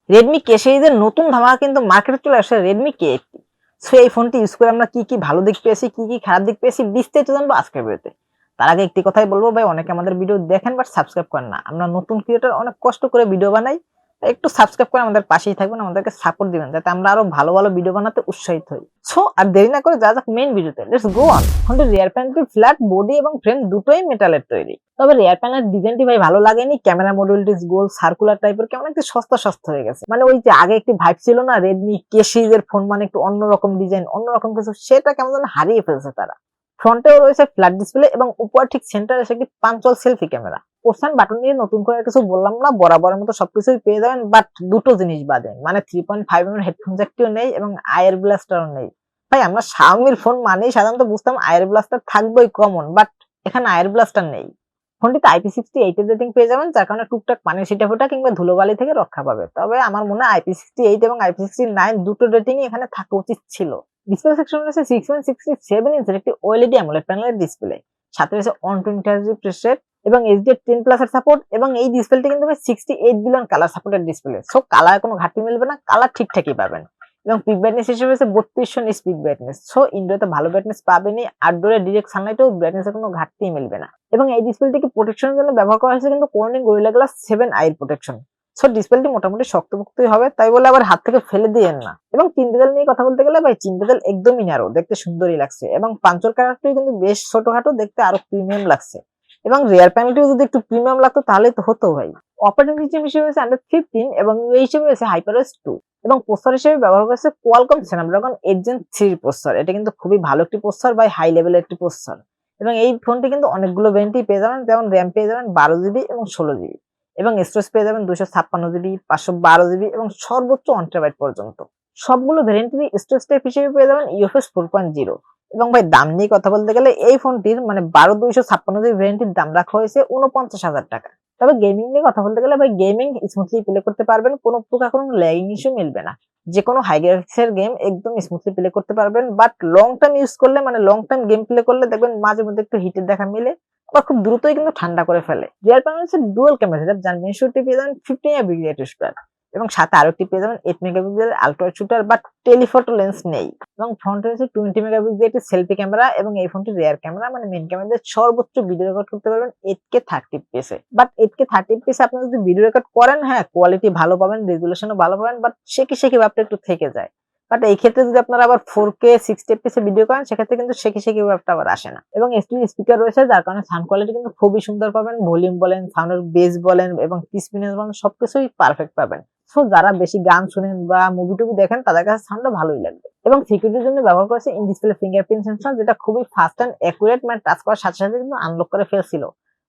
Redmi K সিরিজের নতুন ধামাকা কিন্তু মার্কেটে চলে আসছে রেডমি কে80। সো এই ফোনটি ইউজ করে আমরা কি কি ভালো দিক পেয়েছি, কি কি খারাপ দিক পেয়েছি বিস্তারিত জানবো আজকের ভিডিওতে। তার আগে একটি কথাই বলবো ভাই, অনেকে আমাদের ভিডিও দেখেন বাট সাবস্ক্রাইব করেন না। আমরা নতুন ক্রিয়েটর, অনেক কষ্ট করে ভিডিও বানাই, একটু সাবস্ক্রাইব করে আমাদের পাশেই থাকবেন, আমাদেরকে সাপোর্ট দিবেন যাতে আমরা আরো ভালো ভালো ভিডিও বানাতে উৎসাহিত হই। সো আর দেরি না করে যা যাক মেইন ভিডিওতে, লেটস গো অন। ফোনটির রিয়ার প্যানেলটি ফ্ল্যাট বডি এবং ফ্রেম দুটোই মেটালের তৈরি। তবে রিয়ার প্যানেলের ডিজাইনটি ভাই ভালো লাগেনি। ক্যামেরা মডিউলটি গোল সার্কুলার টাইপের, কেমন একটু সস্তা সস্তা হয়ে গেছে। মানে ওই যে আগে একটি ভাইব ছিল না রেডমি কে সিরিজের ফোন মানে একটু অন্যরকম ডিজাইন, অন্যরকম কিছু, সেটা কেমন যেন হারিয়ে ফেলছে তারা। ফ্রন্টেও রয়েছে ফ্ল্যাট ডিসপ্লে এবং উপর ঠিক সেন্টারে এসে একটি পাঞ্চল সেলফি ক্যামেরা। পোর্শন বাটন নিয়ে নতুন করে কিছু বললাম না, বরাবরের মতো সবকিছুই পেয়ে যাবেন, বাট দুটো জিনিস বাদে, মানে 3.5 mm হেডফোন জ্যাকটিও নেই এবং আয়ার ব্লাস্টারও নেই। ভাই আমরা শাওমির ফোন মানেই সাধারণত বুঝতাম আয়ার ব্লাস্টার থাকবেই কমন, বাট এখানে আয়ার ব্লাস্টার নেই। ফোনটিতে IP68 এর রেটিং পেয়ে যাবেন, যার কারণে টুকটাক পানির ছিটাফোঁটা কিংবা ধুলোবালি থেকে রক্ষা পাবে। তবে আমার মনে হয় IP68 এবং IP69 দুটো রেটিংই এখানে থাকা উচিত ছিল। ডিসপ্লে সেকশন রয়েছে 6.67 ইঞ্চের একটি OLED অ্যামোলেড প্যানেলের ডিসপ্লে, সাথে রয়েছে 120Hz রিফ্রেশ রেট এবং HDR10+ এর সাপোর্ট, এবং এই ডিসপ্লেটি কিন্তু 68 billion colour supported display. So colour কোনো ঘাটতি মিলবে না, কালার ঠিকঠাকই পাবেন। এবং পিক ব্রাইটনেস হিসেবে রয়েছে 3200 নিটস পিক ব্রাইটনেস। সো ইনডোরে ভালো ব্রাইটনেস পাবেনই, আউটডোরে ডিরেক্ট সানলাইটেও ব্রাইটনেসের কোনো ঘাটতি মিলবে না। এবং এই ডিসপ্লেটিকে প্রোটেকশনের জন্য ব্যবহার করা হয়েছে কিন্তু Corning Gorilla Glass 7 eye protection. So ডিসপ্লেটি মোটামুটি শক্তপোক্তই হবে, তাই বলে আবার হাত থেকে ফেলে দিয়েন না। এবং চিন বেজেল নিয়ে কথা বলতে গেলে ভাই, চিন বেজেল একদমই ন্যারো, দেখতে সুন্দরই লাগছে, এবং পাঞ্চল কালারটিও কিন্তু বেশ ছোটখাটো, দেখতে আরো প্রিমিয়াম লাগছে। এবং রিয়ার প্যানেলটিও যদি একটু প্রিমিয়াম লাগতো তাহলে তো হতো ভাই। অপারেটিং সিস্টেম হিসেবে রয়েছে Android 15 এবং ইউআই হিসেবে রয়েছে HyperOS 2। এবং প্রসেসর হিসেবে ব্যবহার করেছে Qualcomm Snapdragon 8 Gen 3 প্রসেসর। এটা কিন্তু খুবই ভালো একটি প্রসেসর ভাই, হাই লেভেলের একটি প্রসেসর। এবং এই ফোনটি কিন্তু অনেকগুলো ভেরিয়েন্টই পেয়ে যাবেন, যেমন র্যাম পেয়ে যাবেন 12 GB এবং 16 GB, এবং স্টোরেজ পেয়ে যাবেন 256 GB, 512 GB এবং সর্বোচ্চ 1 TB পর্যন্ত। সবগুলো ভেরিয়েন্টেরই স্টোরেজ টাইপ হিসেবে পেয়ে যাবেন UFS 4.0। এবং ভাই দাম নিয়ে কথা বলতে গেলে এই ফোনটির মানে 12256 GB ভেরিয়েন্টের দাম রাখা হয়েছে 49,000 টাকা। তবে গেমিং নিয়ে কথা বলতে গেলে ভাই, গেমিং স্মুথলি প্লে করতে পারবেন, কোনো প্রকার কোনো ল্যাগিং ইস্যু মিলবে না। যে কোনো হাই গ্রাফিক্সের গেম একদম স্মুথলি প্লে করতে পারবেন, বাট লং টাইম ইউজ করলে, মানে লং টাইম গেম প্লে করলে দেখবেন মাঝে মধ্যে একটু হিটের দেখা মিলে, আবার খুব দ্রুতই কিন্তু ঠান্ডা করে ফেলে। রিয়ার প্যানেল হচ্ছে ডুয়াল ক্যামেরা সেটআপ, যার মেইন শুটটি পেয়ে যাবেন 15 মেগাপিক্সেল শুটার, এবং সাথে আরেকটি পেয়ে যাবেন 8 megapixel ultra shooter, but telephoto lens নেই। এবং ফ্রন্টে রয়েছে 20 মেগাপিক্সেল একটি সেলফি ক্যামেরা, এবং এই ফোনটি রিয়ার ক্যামেরা মানে মেইন ক্যামেরা দিয়ে সর্বোচ্চ ভিডিও রেকর্ড করতে পারবেন 8K 30 fps A. But 8K 30 fps আপনি যদি ভিডিও রেকর্ড করেন, হ্যাঁ কোয়ালিটি ভালো পাবেন, রেজুলেশনও ভালো পাবেন, বাট শেখি ভাবটা একটু থেকে যায়। বাট এই ক্ষেত্রে যদি আপনারা আবার 4K 60 fps এ ভিডিও করেন, সেক্ষেত্রে কিন্তু শেখি ভাবটা আবার আসে না। এবং এসডি স্পিকার রয়েছে, যার কারণে সাউন্ড কোয়ালিটি কিন্তু খুবই সুন্দর পাবেন। ভলিউম বলেন, সাউন্ডের বেস বলেন এবং ক্রিসপিনেস বলেন, সবকিছুই পারফেক্ট পাবেন। সো যারা বেশি গান শুনেন বা মুভি টুভি দেখেন, তাদের কাছে সাউন্ডটা ভালোই লাগবে। এবং সিকিউরিটির জন্য ব্যবহার করেছে ইন ডিসপ্লে ফিঙ্গারপ্রিন্ট সেন্সর, যেটা খুবই ফাস্ট এন্ড অ্যাকুরেট, মানে টাচ করার সাথে সাথে কিন্তু আনলক করে ফেলছিল।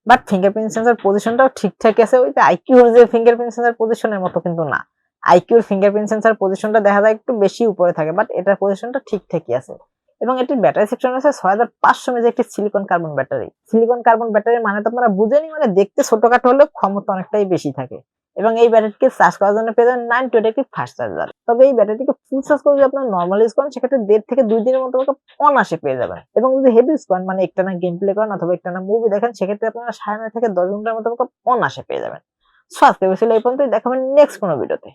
বাট ফিঙ্গারপ্রিন্ট সেন্সর পজিশনটাও ঠিকঠাক আছে, ওই যে আইকিউর যে ফিঙ্গারপ্রিন্ট সেন্সর পজিশনের মতো কিন্তু না। আইকিউর ফিঙ্গারপ্রিন্ট সেন্সর পজিশনটা দেখা যায় একটু বেশি উপরে থাকে, বাট এটার পজিশনটা ঠিকঠাকই আছে। এবং এটির ব্যাটারি সেকশন আছে 6500 mAh একটি silicon carbon battery. Silicon carbon battery মানে তো আপনারা বুঝেনি, মানে দেখতে ছোটখাটো হলেও ক্ষমতা অনেকটাই বেশি থাকে। এবং এই ব্যাটারিকে চার্জ করার জন্য পেয়ে যাবেন 920 একটি ফাস্ট চার্জার। তবে এই ব্যাটারিটিকে ফুল চার্জ করে যদি আপনারা নরমাল ইউজ করেন, সেক্ষেত্রে 1.5 থেকে 2 দিনের মতো অনায়াসে পেয়ে যাবেন। এবং যদি হেভি ইউজ করেন, মানে একটানা গেম প্লে করেন অথবা একটানা মুভি দেখেন, সেক্ষেত্রে আপনারা 9.5 থেকে 10 ঘন্টার মতো অনায়াসে পেয়ে যাবেন। সো আজকে এই পর্যন্তই, দেখাবেন নেক্সট কোনো ভিডিওতে।